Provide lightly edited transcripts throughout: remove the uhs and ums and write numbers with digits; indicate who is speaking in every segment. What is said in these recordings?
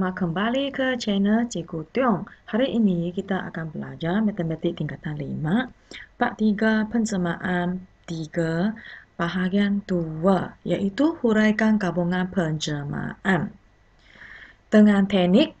Speaker 1: Selamat kembali ke channel Cikgu Tiong. Hari ini kita akan belajar matematik tingkatan 5, bab 3 penjemahan 3, bahagian 2, iaitu huraikan gabungan penjemahan. Dengan teknik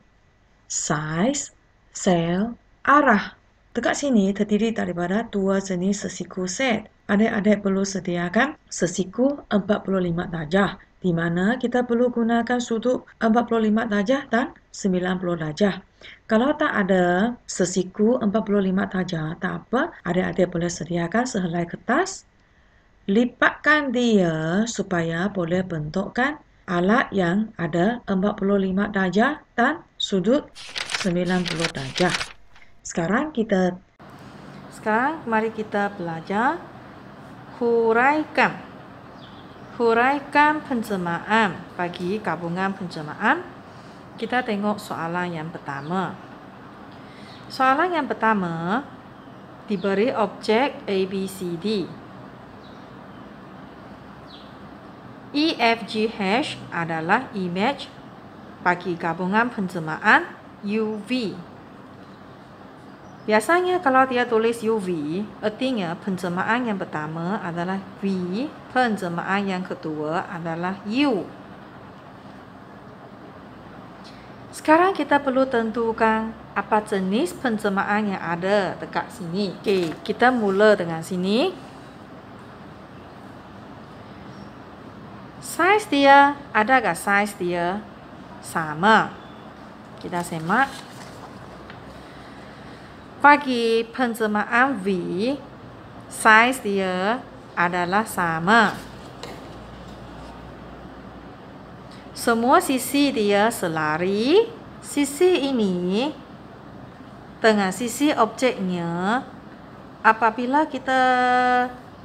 Speaker 1: saiz, sel, arah. Dekat sini terdiri daripada dua jenis sesiku set. Adik-adik perlu sediakan sesiku 45 darjah, di mana kita perlu gunakan sudut 45 darjah dan 90 darjah. Kalau tak ada sesiku 45 darjah, tak apa, adik-adik boleh sediakan sehelai kertas, lipatkan dia supaya boleh bentukkan alat yang ada 45 darjah dan sudut 90 darjah. Sekarang mari kita belajar huraikan penjemahan bagi gabungan penjemahan. Kita tengok soalan yang pertama. Soalan yang pertama diberi objek ABCD. EFGH adalah image bagi gabungan penjemahan UV. Biasanya kalau dia tulis UV, artinya penjemahan yang pertama adalah V, penjemahan yang kedua adalah U. Sekarang kita perlu tentukan apa jenis penjemahan yang ada dekat sini. Okey, kita mula dengan sini. Saiz dia, adakah saiz dia sama? Kita semak. Bagi penjemahan V, saiz dia adalah sama. Semua sisi dia selari. Sisi ini dengan sisi objeknya, apabila kita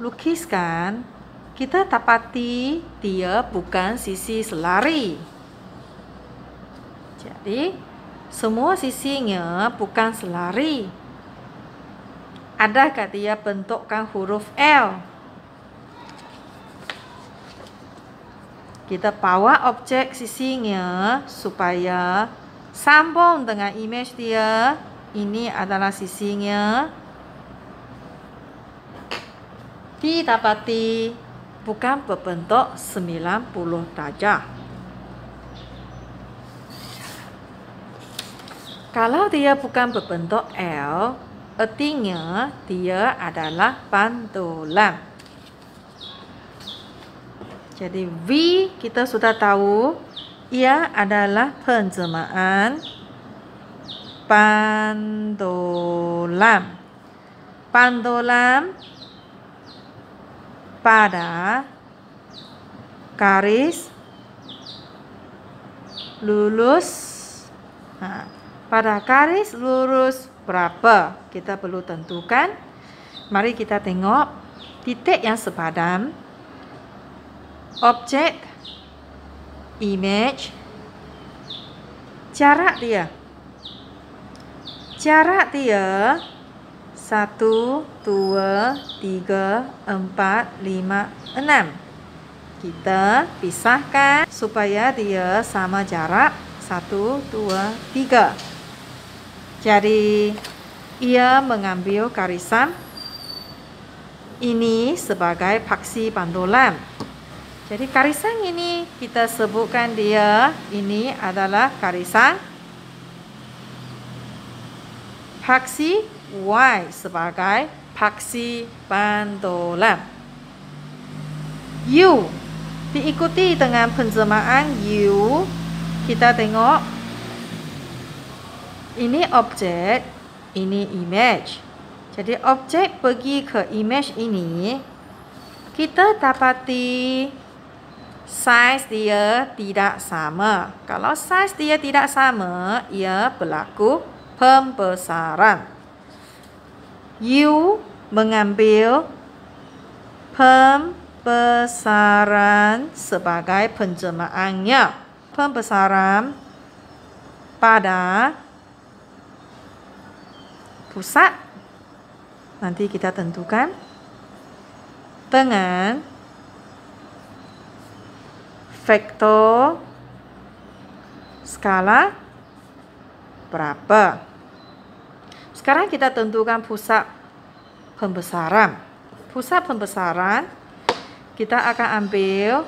Speaker 1: lukiskan, kita dapati dia bukan sisi selari. Jadi, semua sisinya bukan selari. Adakah dia bentukkan huruf L? Kita bawa objek sisinya supaya sambung dengan image dia. Ini adalah sisinya. Didapati bukan berbentuk 90 darjah. Kalau dia bukan berbentuk L, artinya dia adalah pantulan. Jadi V kita sudah tahu, ia adalah penjemahan pantulan. Pantulan pada garis lurus. Pada garis lurus berapa? Kita perlu tentukan. Mari kita tengok titik yang sepadan, objek, image, jarak dia. Jarak dia 1, 2, 3, 4, 5, 6. Kita pisahkan supaya dia sama jarak 1, 2, 3. Jadi, ia mengambil garisan ini sebagai paksi pantulan. Jadi, garisan ini kita sebutkan dia, ini adalah garisan paksi Y sebagai paksi pantulan. U diikuti dengan penjemahan U. Kita tengok, ini objek, ini image. Jadi objek pergi ke image ini, kita dapati saiz dia tidak sama. Kalau saiz dia tidak sama, ia berlaku pembesaran. U mengambil pembesaran sebagai penjemahannya. Pembesaran pada pusat nanti kita tentukan dengan vektor skala
Speaker 2: berapa. Sekarang kita tentukan pusat pembesaran. Pusat pembesaran, kita akan ambil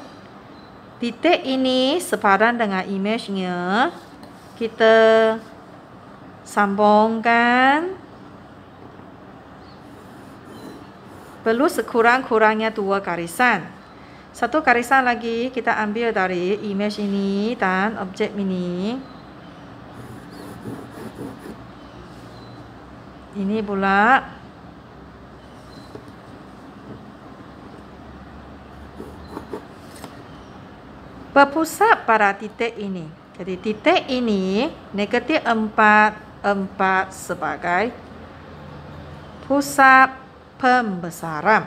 Speaker 2: titik ini sepadan dengan image-nya. Kita sambungkan. Perlu sekurang-kurangnya 2 garisan. Satu garisan lagi kita ambil dari image ini dan objek ini. Ini pula. Berpusat pada titik ini. Jadi titik ini negatif 4, 4 sebagai pusat pembesaran.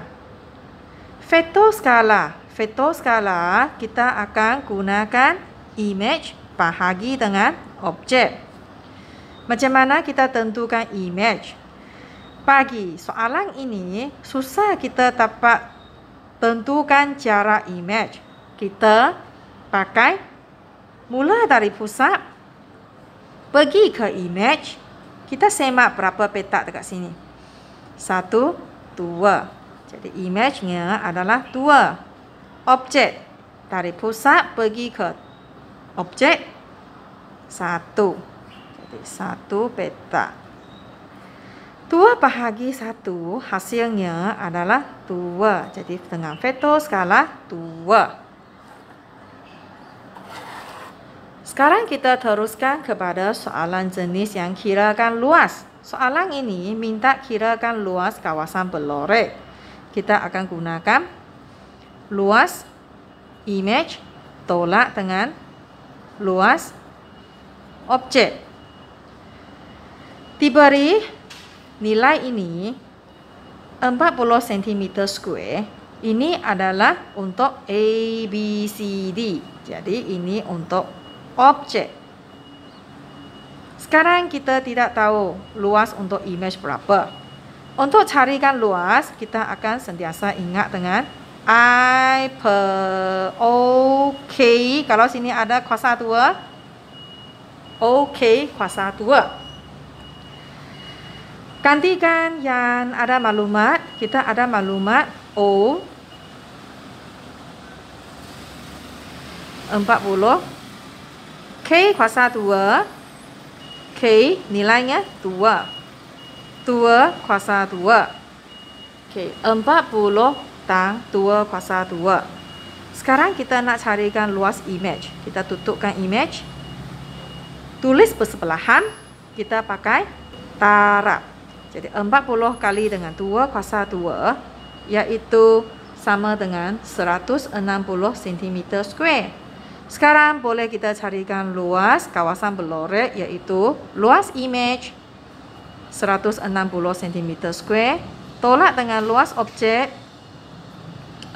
Speaker 2: Vektor skala. Vektor skala kita akan gunakan image bahagi dengan objek. Macam mana kita tentukan image? Bagi soalan ini susah kita dapat tentukan cara image. Kita pakai mula dari pusat pergi ke image. Kita semak berapa petak dekat sini. 1, 2. Jadi image-nya adalah 2. Objek dari pusat pergi ke objek 1. Jadi 1 petak. 2 bahagi 1 hasilnya adalah 2. Jadi dengan vektor skala 2. Sekarang kita teruskan kepada soalan jenis yang kirakan luas. Soalan ini minta kirakan luas kawasan pelorek. Kita akan gunakan luas image tolak dengan luas objek. Diberi nilai ini 40 cm². Ini adalah untuk A, B, C, D. Jadi ini untuk objek. Sekarang kita tidak tahu luas untuk image berapa. Untuk carikan luas, kita akan sentiasa ingat dengan I per OK. Kalau sini ada kuasa 2, OK kuasa 2. Gantikan yang ada maklumat. Kita ada maklumat O 40. K kuasa 2. K nilainya 2. 2 kuasa 2. K 40 dan 2 kuasa 2. Sekarang kita nak carikan luas image. Kita tutupkan image. Tulis bersebelahan. Kita pakai taraf. Jadi 40 kali dengan 2 kuasa 2 iaitu sama dengan 160 cm². Sekarang boleh kita carikan luas kawasan pelorek iaitu luas image 160 cm². Tolak dengan luas objek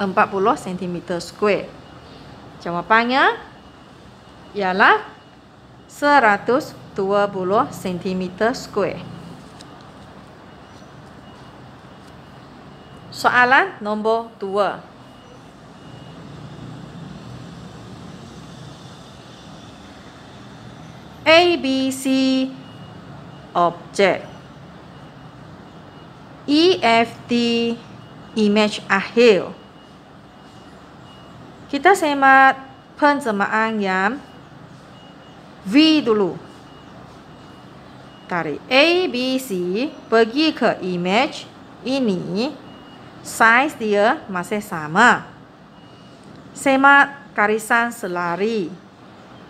Speaker 2: 40 cm². Jawapannya ialah 120 cm². Soalan nombor 2. A, B, C objek. E, F, D image akhir. Kita semak penjemahan yang V dulu. Dari A, B, C pergi ke image ini, size dia masih sama. Semak garisan selari.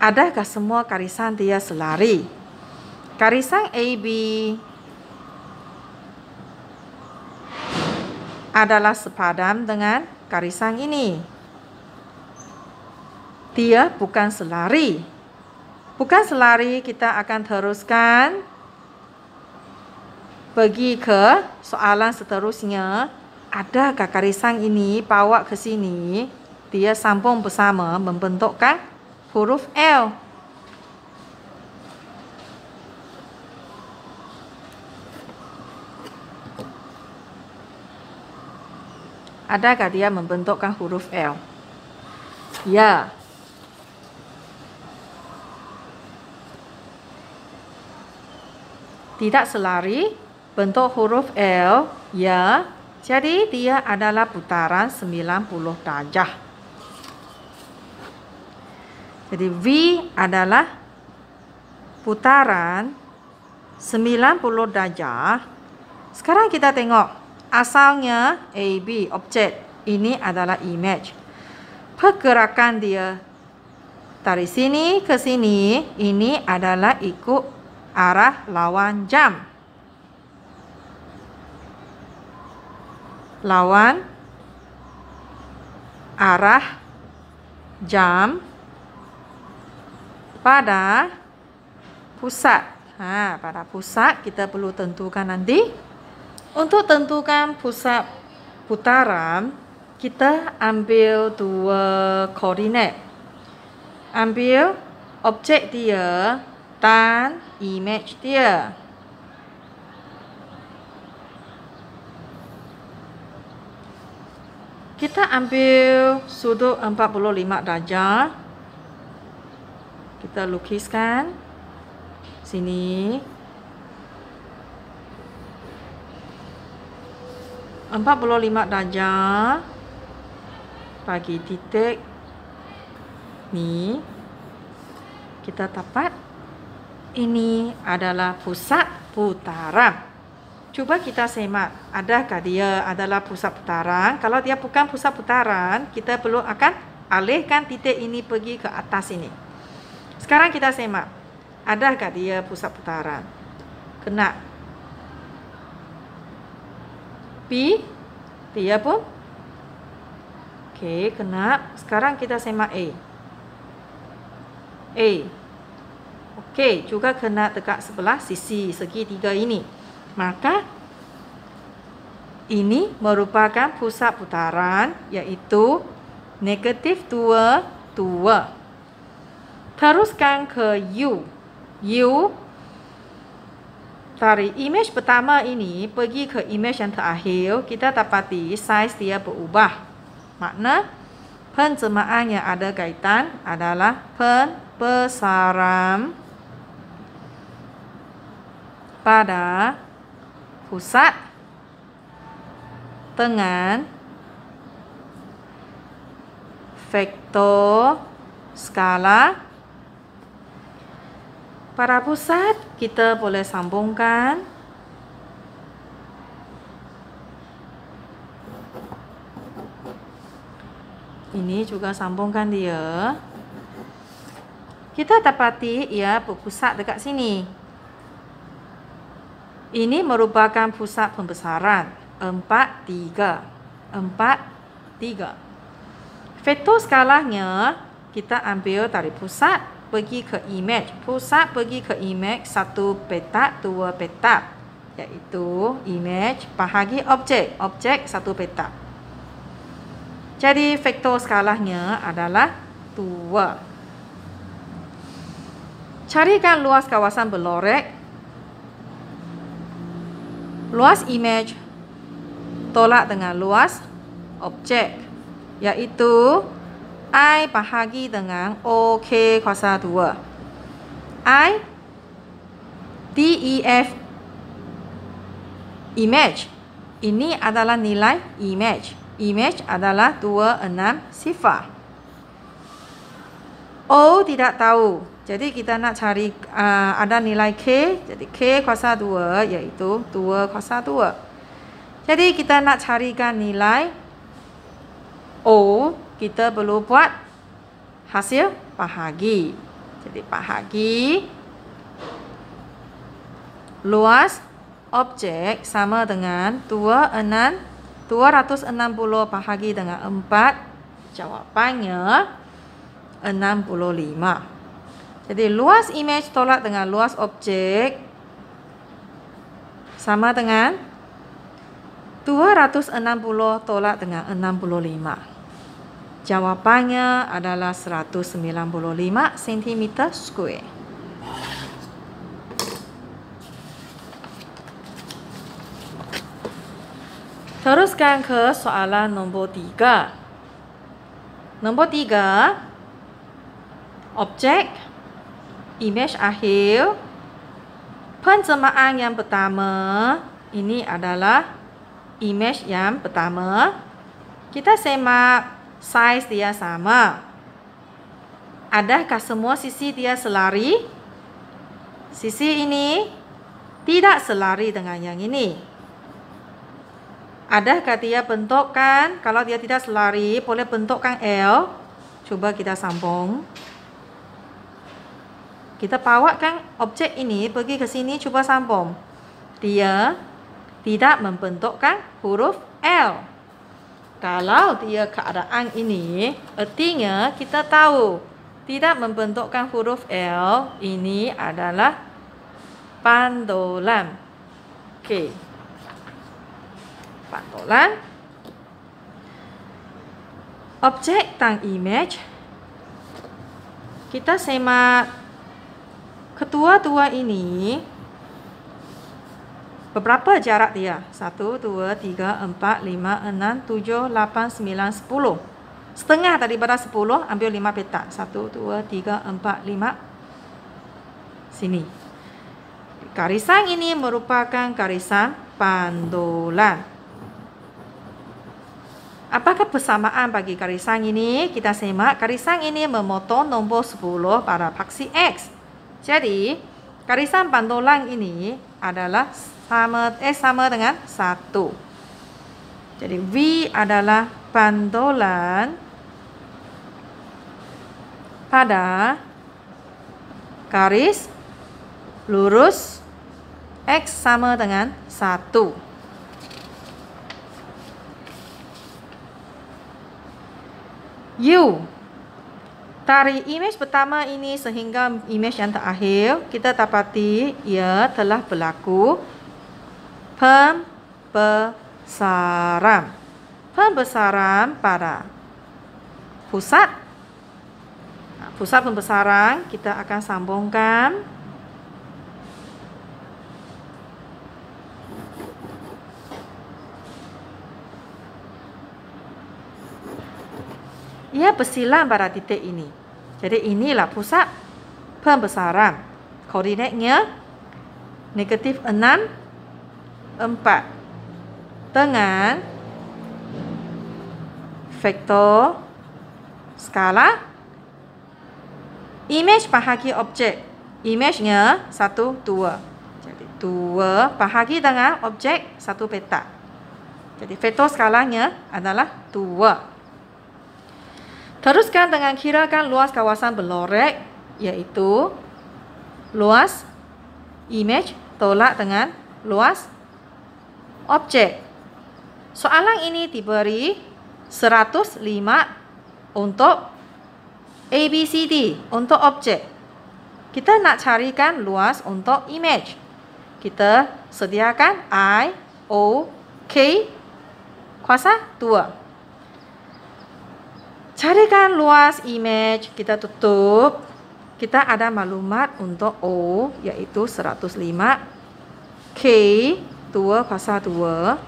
Speaker 2: Adakah semua garisan dia selari? Garisan AB adalah sepadan dengan garisan ini. Dia bukan selari. Bukan selari, kita akan teruskan pergi ke soalan seterusnya. Adakah garisan ini bawa ke sini? Dia sambung bersama membentukkan huruf L. Adakah dia membentukkan huruf L? Ya. tidak selari, bentuk huruf L, ya. Jadi dia adalah putaran 90 darjah. Jadi V adalah putaran 90 darjah. Sekarang kita tengok asalnya AB, objek. Ini adalah image. Pergerakan dia dari sini ke sini, ini adalah ikut arah lawan jam. Lawan arah jam pada pusat. Pada pusat kita perlu tentukan nanti. Untuk tentukan pusat putaran, kita ambil dua koordinat. Ambil objek dia dan image dia. Kita ambil sudut 45 darjah. Kita lukiskan sini. 45 darjah bagi titik ni, kita dapat ini adalah pusat putaran. Cuba kita semak, adakah dia adalah pusat putaran? Kalau dia bukan pusat putaran, kita perlu akan alihkan titik ini pergi ke atas ini. Sekarang kita semak, adakah dia pusat putaran? Kena P, dia pun okey, kena. Sekarang kita semak A. Okey, juga kena dekat sebelah sisi segitiga ini. Maka ini merupakan pusat putaran, iaitu negatif 2, 2. Teruskan ke U. U dari image pertama ini pergi ke image yang terakhir, kita dapati saiz dia berubah. Makna penjemaan yang ada kaitan adalah pembesaran pada pusat dengan vektor skala. Pada pusat kita boleh sambungkan ini, juga sambungkan dia. Kita dapati ia berpusat dekat sini. Ini merupakan pusat pembesaran 4, 3. Vektor skalanya kita ambil dari pusat pergi ke image. Pusat pergi ke image 1 petak, 2 petak, iaitu image bahagi objek. Objek 1 petak. Jadi vektor skalanya adalah 2. Carikan luas kawasan berlorek. Luas image tolak dengan luas objek, iaitu I bahagi dengan OK kuasa 2. I DEF image. Ini adalah nilai image. Image adalah 26 sifar. O tidak tahu. Jadi kita nak cari ada nilai K. Jadi K kuasa 2 iaitu 2 kuasa 2. Jadi kita nak carikan nilai O, kita perlu buat hasil bahagi. Jadi bahagi luas objek sama dengan 260 bahagi dengan 4. Jawapannya 65. Jadi luas image tolak dengan luas objek sama dengan 260 tolak dengan 65. Jawapannya adalah 195 cm square. Teruskan ke soalan nombor 3. Nombor 3, objek image akhir Penjemaan yang pertama, ini adalah image yang pertama. Kita semak size dia sama. Adakah semua sisi dia selari? Sisi ini tidak selari dengan yang ini. Adakah dia bentukkan? Kalau dia tidak selari, boleh bentukkan L. Coba kita sambung. Kita bawakan objek ini pergi ke sini, coba sambung. Dia tidak membentukkan huruf L. Kalau dia keadaan ini, artinya kita tahu tidak membentukkan huruf L, ini adalah pandolan. Okey. Pandolan. Objek dan image. Kita semak kedua-dua ini. Beberapa jarak dia? 1, 2, 3, 4, 5, 6, 7, 8, 9, 10. Setengah daripada 10, ambil 5 petak. 1, 2, 3, 4, 5. Sini. Garisan ini merupakan garisan pandolan. Apakah persamaan bagi garisan ini? Kita semak. Garisan ini memotong nombor 10 pada paksi X. Jadi, garisan pandolan ini adalah sama dengan 1. Jadi V adalah pandolan pada garis lurus X sama dengan 1. U. Dari image pertama ini sehingga image yang terakhir, kita dapati ia telah berlaku pembesaran. Pembesaran pada pusat. Pusat pembesaran kita akan sambungkan. Ia bersilang pada titik ini. Jadi inilah pusat pembesaran. Koordinatnya negatif 6, 4. Dengan vektor skala image bahagi objek. Image-nya 1, 2. Jadi 2 bahagi dengan objek 1 petak. Jadi vektor skalanya adalah 2. Teruskan dengan kirakan luas kawasan berlorek, iaitu luas image tolak dengan luas objek. Soalan ini diberi 105 untuk ABCD, untuk objek. Kita nak carikan luas untuk image. Kita sediakan I, O, K kuasa 2. Carikan luas image, kita tutup. Kita ada maklumat untuk O, iaitu 105. K, 2 kuasa 2.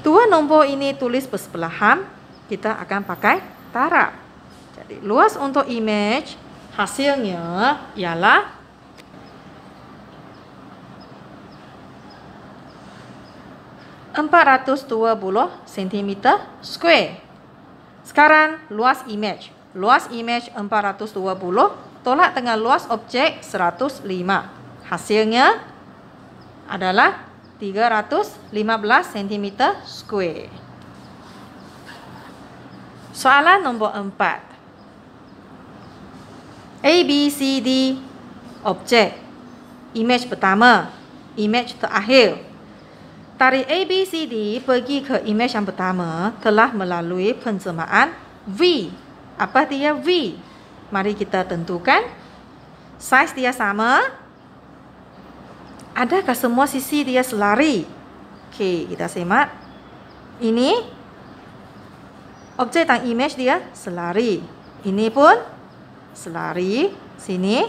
Speaker 2: 2 nombor ini tulis bersebelahan. Kita akan pakai taraf. Jadi, luas untuk image, hasilnya ialah (420 cm²). Sekarang luas image. Luas image 420 tolak dengan luas objek 105. Hasilnya adalah 315 cm². Soalan nombor 4. ABCD objek. Image pertama, image terakhir. Dari ABCD pergi ke image yang pertama telah melalui penjemaan V. Apa dia V? Mari kita tentukan. Size dia sama. Adakah semua sisi dia selari? Okey, kita semak. Ini objek dan image dia selari. Ini pun selari. Sini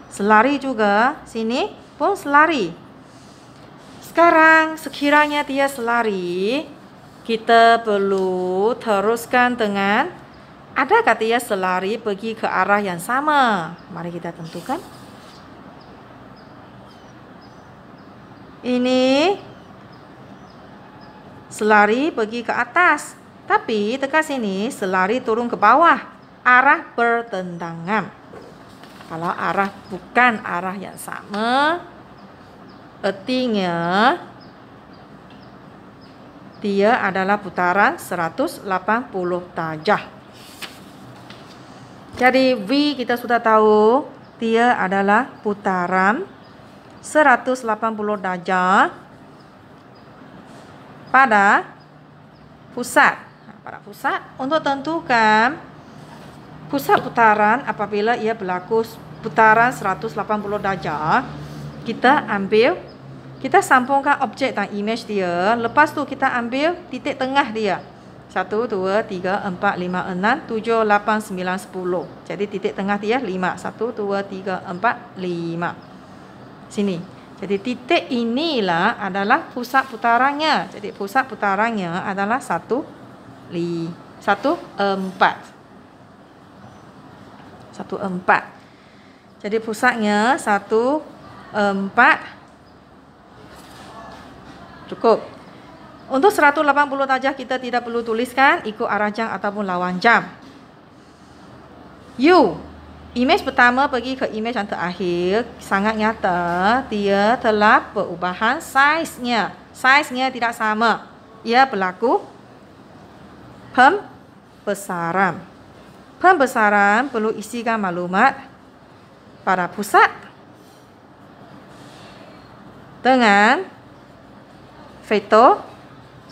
Speaker 2: selari juga. Sini pun selari. Sekarang sekiranya dia selari, kita perlu teruskan dengan adakah dia selari pergi ke arah yang sama. Mari kita tentukan. Ini selari pergi ke atas. Tapi dekat sini selari turun ke bawah. Arah bertentangan. Kalau arah bukan arah yang sama, artinya dia adalah putaran 180 darjah. Jadi V kita sudah tahu dia adalah putaran 180 darjah pada pusat. Pada pusat, untuk tentukan pusat putaran apabila ia berlaku putaran 180 darjah, kita sambungkan objek dan image dia. Lepas tu kita ambil titik tengah dia. 1, 2, 3, 4, 5, 6, 7, 8, 9, 10. Jadi titik tengah dia 5. 1, 2, 3, 4, 5. Sini. Jadi titik inilah adalah pusat putarannya. Jadi pusat putarannya adalah 1, 4. 1, 4. Jadi pusatnya 1, 4. Cukup. Untuk 180 darjah kita tidak perlu tuliskan ikut arah jam ataupun lawan jam. U. Image pertama pergi ke image yang terakhir. Sangat nyata dia telah perubahan saiznya. Saiznya tidak sama. Ia berlaku pembesaran. Pembesaran perlu isikan maklumat pada pusat dengan veto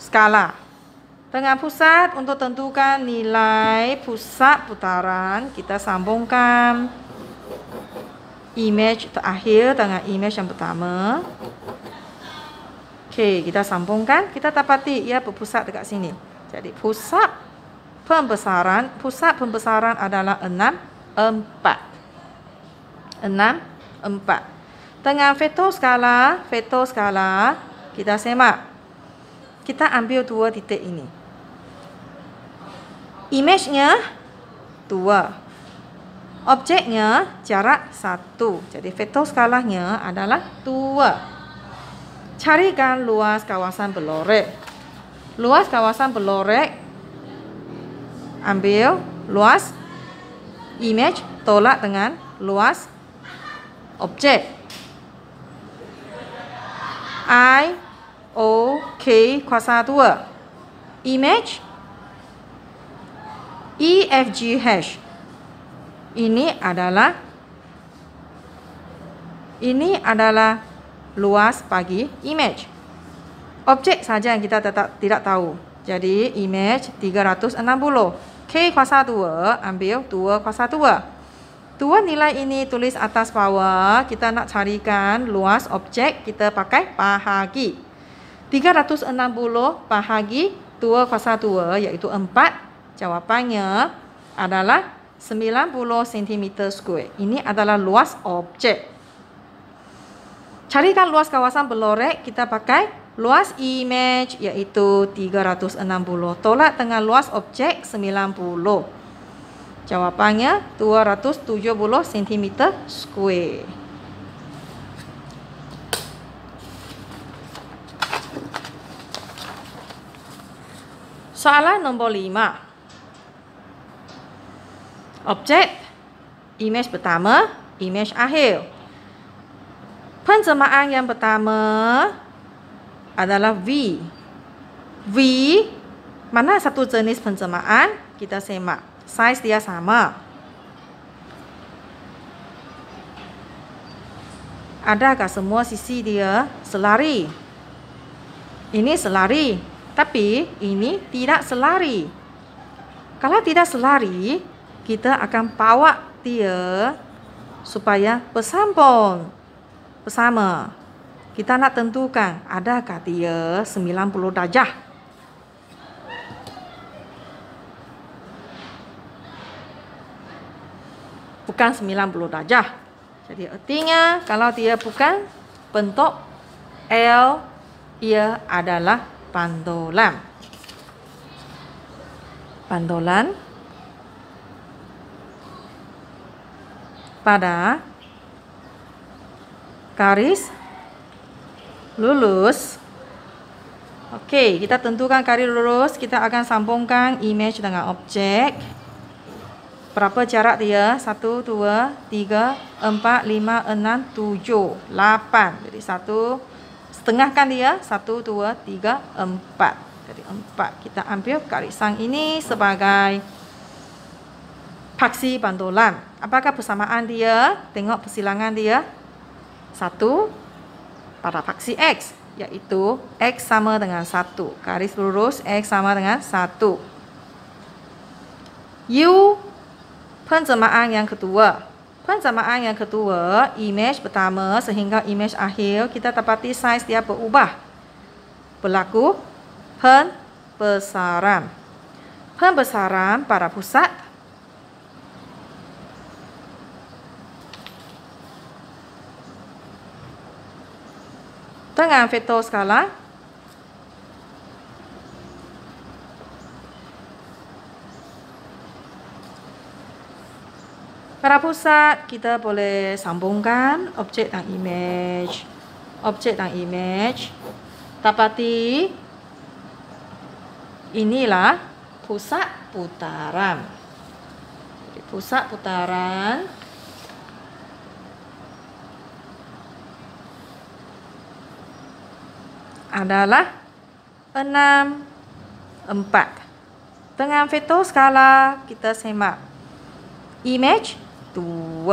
Speaker 2: skala. Dengan pusat untuk tentukan nilai pusat putaran, kita sambungkan image terakhir dengan image yang pertama. Okey, kita sambungkan, kita dapati ia berpusat dekat sini. Jadi pusat pembesaran adalah 6, 4. 6, 4. Dengan veto skala kita semak. Kita ambil dua titik ini. Image-nya 2. Objeknya jarak 1. Jadi veto skalanya adalah 2. Carikan luas kawasan berlorek. Luas kawasan berlorek, ambil luas image tolak dengan luas objek. OK kuasa 2. Image EFG hash. Ini adalah luas bagi image. Objek saja yang kita tidak tahu. Jadi image 360. K kuasa 2, ambil 2 kuasa 2. Dua nilai ini tulis atas bawah. Kita nak carikan luas objek, kita pakai bahagi. 360 bahagi 2 kuasa 2 iaitu 4. Jawapannya adalah 90 cm². Ini adalah luas objek. Carikan luas kawasan berlorek, kita pakai luas image iaitu 360 tolak dengan luas objek 90. Jawapannya 270 cm². Soalan nombor 5. Objek, image pertama, image akhir. Penjelmaan yang pertama adalah V. V, mana satu jenis penjelmaan? Kita semak. Saiz dia sama. Adakah semua sisi dia selari? Ini selari, tapi ini tidak selari. Kalau tidak selari, kita akan bawa dia supaya bersambung bersama. Kita nak tentukan adakah dia 90 darjah. Bukan 90 darjah. Jadi artinya kalau dia bukan bentuk L, ia adalah pantulan. Pantulan pada garis lurus. Okey, kita tentukan garis lurus. Kita akan sambungkan image dengan objek. Berapa jarak dia? 1, 2, 3, 4, 5, 6, 7, 8. Jadi 1, setengahkan dia. 1, 2, 3, 4. Jadi 4. Kita ambil garisan ini sebagai paksi bandolan. Apakah persamaan dia? Tengok persilangan dia. 1 pada paksi X, yaitu X sama dengan 1. Garis lurus X sama dengan 1. U, pensamaan yang kedua. Pensamaan yang kedua, image pertama sehingga image akhir, kita dapati saiz dia berubah. Berlaku pembesaran. Pembesaran pada pusat. Dengan vektor skala. Pada pusat, kita boleh sambungkan objek dan image. Objek dan image. Dapati inilah pusat putaran. Jadi, pusat putaran adalah 6, 4. Dengan vektor skala kita semak. Image 2.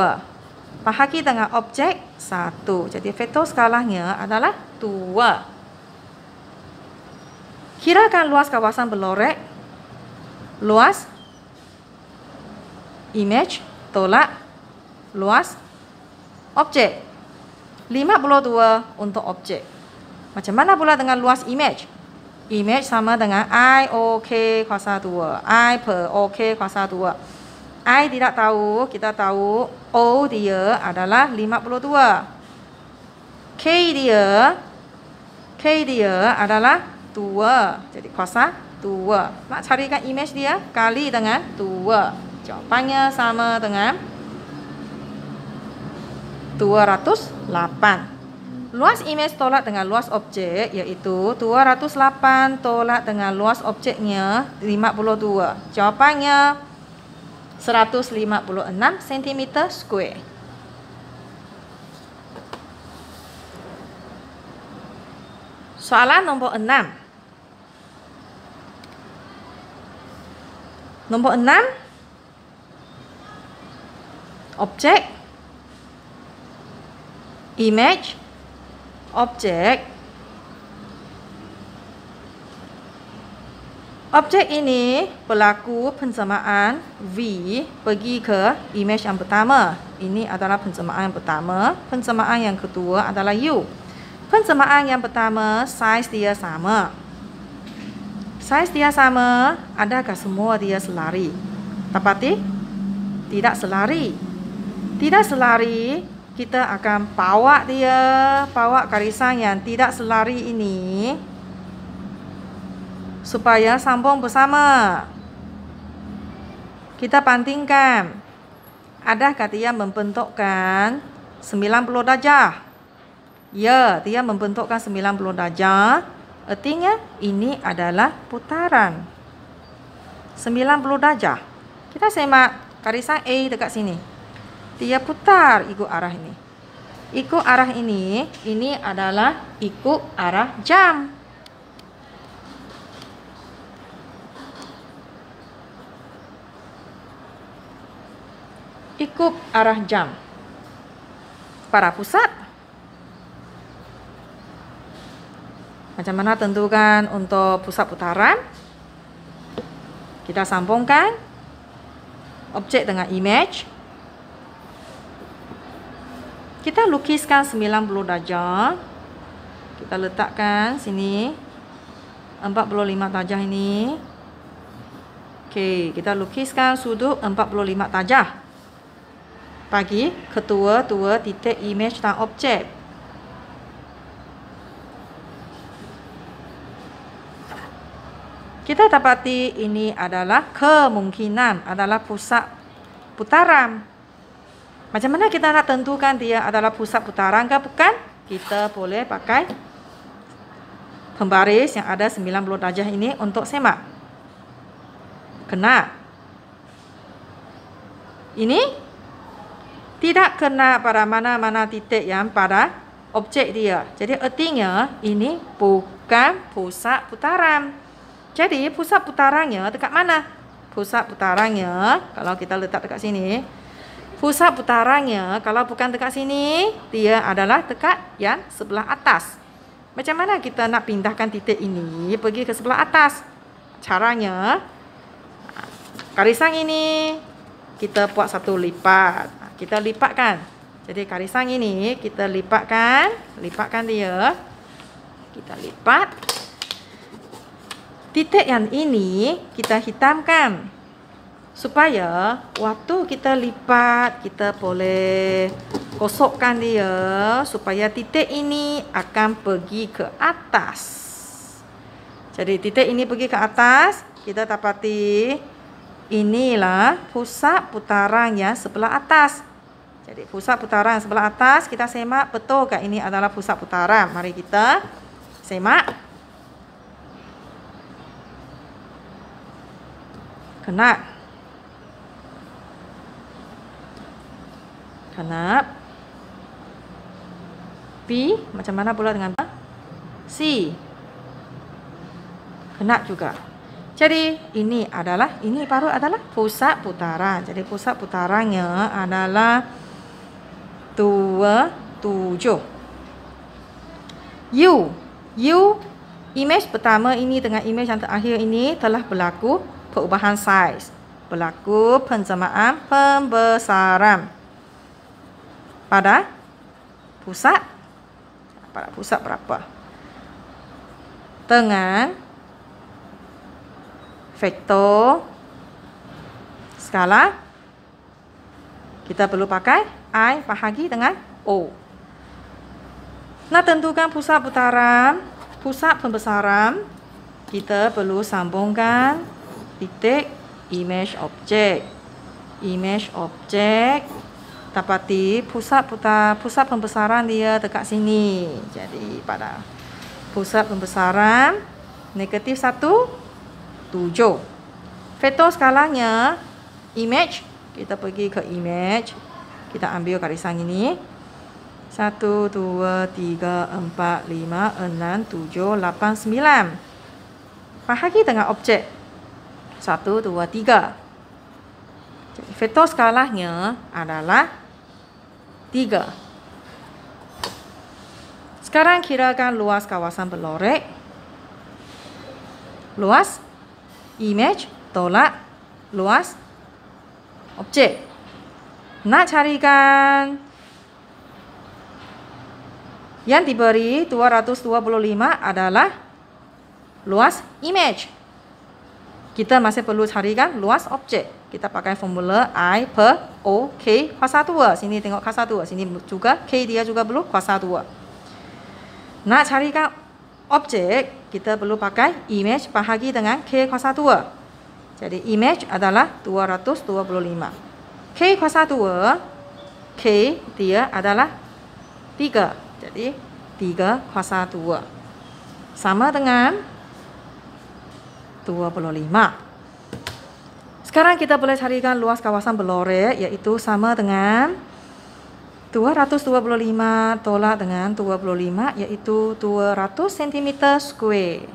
Speaker 2: Bahagi dengan objek 1. Jadi vektor skalanya adalah 2. Kirakan luas kawasan berlorek. Luas image tolak luas objek. 52 untuk objek. Macam mana pula dengan luas image? Image sama dengan I OK kuasa 2. I per OK kuasa 2. I tidak tahu, kita tahu O dia adalah 52. K dia adalah 2. Jadi kuasa 2. Nak carikan image dia kali dengan 2. Jawapannya sama dengan 208. Luas image tolak dengan luas objek, iaitu 208 tolak dengan luas objeknya 52. Jawapannya 156 cm square. Soalan nombor 6. Nombor 6. Objek, image, objek. Objek ini berlaku pensamaan V pergi ke image yang pertama. Ini adalah pensamaan yang pertama. Pensamaan yang kedua adalah U. Pensamaan yang pertama, saiz dia sama. Saiz dia sama, adakah semua dia selari? Dapati? Tidak selari. Tidak selari. Kita akan bawa garisan yang tidak selari ini supaya sambung bersama. Kita bandingkan. Adakah dia membentukkan 90 darjah? Ya, dia membentukkan 90 darjah. Artinya ini adalah putaran 90 darjah. Kita semak garisan A dekat sini. Dia putar ikut arah ini. Ikut arah ini adalah ikut arah jam. Ikut arah jam. Pada pusat. Macam mana tentukan untuk pusat putaran? Kita sambungkan objek dengan image. Kita lukiskan 90 darjah. Kita letakkan sini 45 darjah ini. Okey, kita lukiskan sudut 45 darjah. Bagi kedua-dua titik image dan objek. Kita dapati ini adalah kemungkinan adalah pusat putaran. Macam mana kita nak tentukan dia adalah pusat putaran ke bukan? Kita boleh pakai pembaris yang ada 90 darjah ini untuk semak? Kena. Ini tidak kena pada mana-mana titik yang pada objek dia. Jadi artinya ini bukan pusat putaran. Jadi pusat putarannya dekat mana? Pusat putarannya kalau kita letak dekat sini, pusat putarannya kalau bukan dekat sini, dia adalah dekat yang sebelah atas. Macam mana kita nak pindahkan titik ini pergi ke sebelah atas? Caranya, karisang ini kita buat satu lipat. Kita lipatkan. Jadi karisang ini kita lipatkan dia. Kita lipat. Titik yang ini kita hitamkan. Supaya waktu kita lipat, kita boleh gosokkan dia supaya titik ini akan pergi ke atas. Jadi titik ini pergi ke atas, kita dapati inilah pusat putaran yang sebelah atas. Jadi pusat putaran sebelah atas, kita semak betul ke ini adalah pusat putaran. Mari kita semak. Kena. B macam mana pula dengan C? Kena juga. Jadi ini baru adalah pusat putaran. Jadi pusat putarannya adalah 27. U image pertama ini dengan image yang terakhir ini telah berlaku perubahan saiz, berlaku pensamaan pembesaran pada pusat berapa? Dengan vektor skala kita perlu pakai I bahagi dengan O. Nak tentukan pusat putaran, pusat pembesaran, kita perlu sambungkan titik image objek. Dapati pusat pembesaran dia dekat sini. Jadi pada pusat pembesaran negatif 1, 7. Vektor skalanya image, kita pergi ke image, kita ambil garisan ini 1, 2, 3, 4, 5, 6, 7, 8, 9. Bahagi dengan objek 1, 2, 3. Vektor skalanya adalah 3. Sekarang kirakan luas kawasan berlorek. Luas image tolak luas objek. Nak carikan yang diberi 225 adalah luas image. Kita masih perlu carikan luas objek. Kita pakai formula I per O K kuasa 2. Sini tengok kuasa 2. Sini juga K dia juga perlu kuasa 2. Nak carikan objek, kita perlu pakai image bahagi dengan K kuasa 2. Jadi image adalah 225. K kuasa 2, K dia adalah 3. Jadi 3 kuasa 2. Sama dengan 25. Sekarang kita boleh carikan luas kawasan berlorek, iaitu sama dengan 225 tolak dengan 25, iaitu 200 cm square.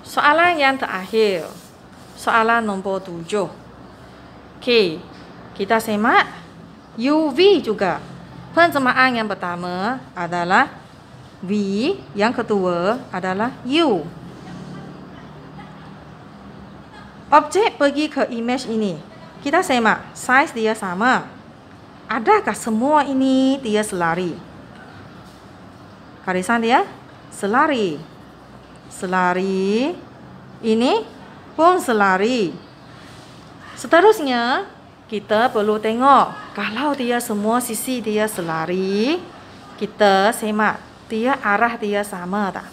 Speaker 2: Soalan yang terakhir, soalan nombor 7. Okey, kita semak UV juga. Pensamaan yang pertama adalah V, yang kedua adalah U. Objek pergi ke image ini. Kita semak, saiz dia sama. Adakah semua ini dia selari? Garisan dia selari. Selari. Ini pun selari. Seterusnya, kita perlu tengok. Kalau dia semua sisi dia selari, kita semak. Dia arah dia sama tak?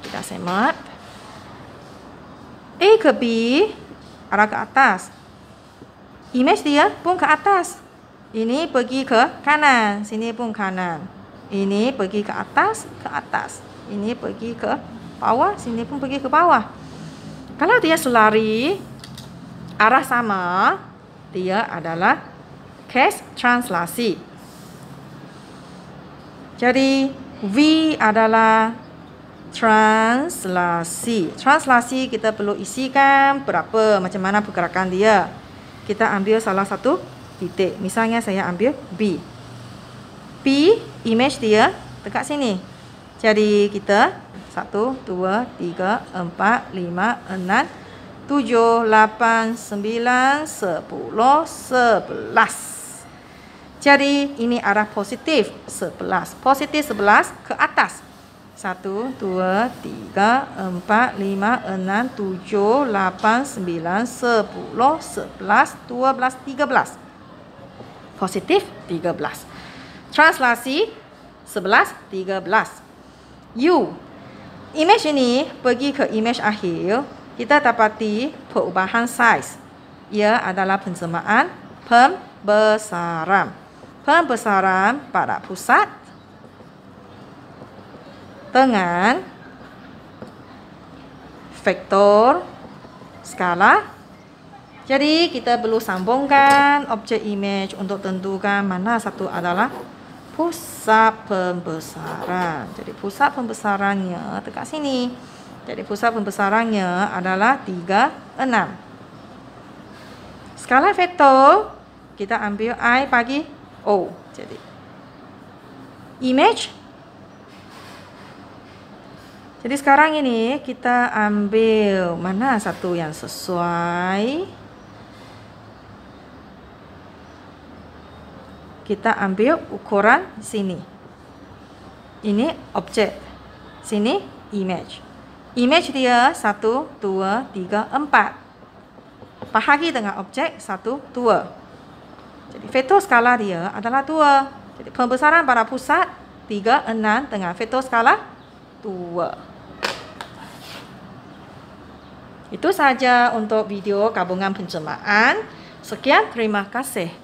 Speaker 2: Kita semak. A ke B arah ke atas. Image dia pun ke atas. Ini pergi ke kanan, sini pun kanan. Ini pergi ke atas, ke atas. Ini pergi ke bawah, sini pun pergi ke bawah. Kalau dia selari arah sama, dia adalah case translasi. Jadi V adalah translasi. Translasi kita perlu isikan berapa, macam mana pergerakan dia. Kita ambil salah satu titik. Misalnya saya ambil B. P, image dia dekat sini. Jadi kita 1, 2, 3, 4, 5, 6, 7, 8, 9, 10, 11. Jadi ini arah positif 11. Positif 11 ke atas. 1, 2, 3, 4, 5, 6, 7, 8, 9, 10, 11, 12, 13. Positif 13. Translasi 11, 13. U. Image ini pergi ke image akhir. Kita dapati perubahan saiz. Ia adalah pensamaan pembesaran. Pembesaran pada pusat dengan vektor skala. Jadi kita perlu sambungkan objek image untuk tentukan mana satu adalah pusat pembesaran. Jadi pusat pembesarannya dekat sini. Jadi pusat pembesarannya adalah 36. Skala vektor kita ambil I bagi O. Jadi image. Jadi sekarang ini kita ambil mana satu yang sesuai. Kita ambil ukuran sini. Ini objek. Sini image. Image dia 1, 2, 3, 4. Bahagi dengan objek 1, 2. Jadi vektor skala dia adalah 2. Jadi pembesaran pada pusat 36 dengan vektor skala 2. Itu saja untuk video gabungan penjelmaan. Sekian, terima kasih.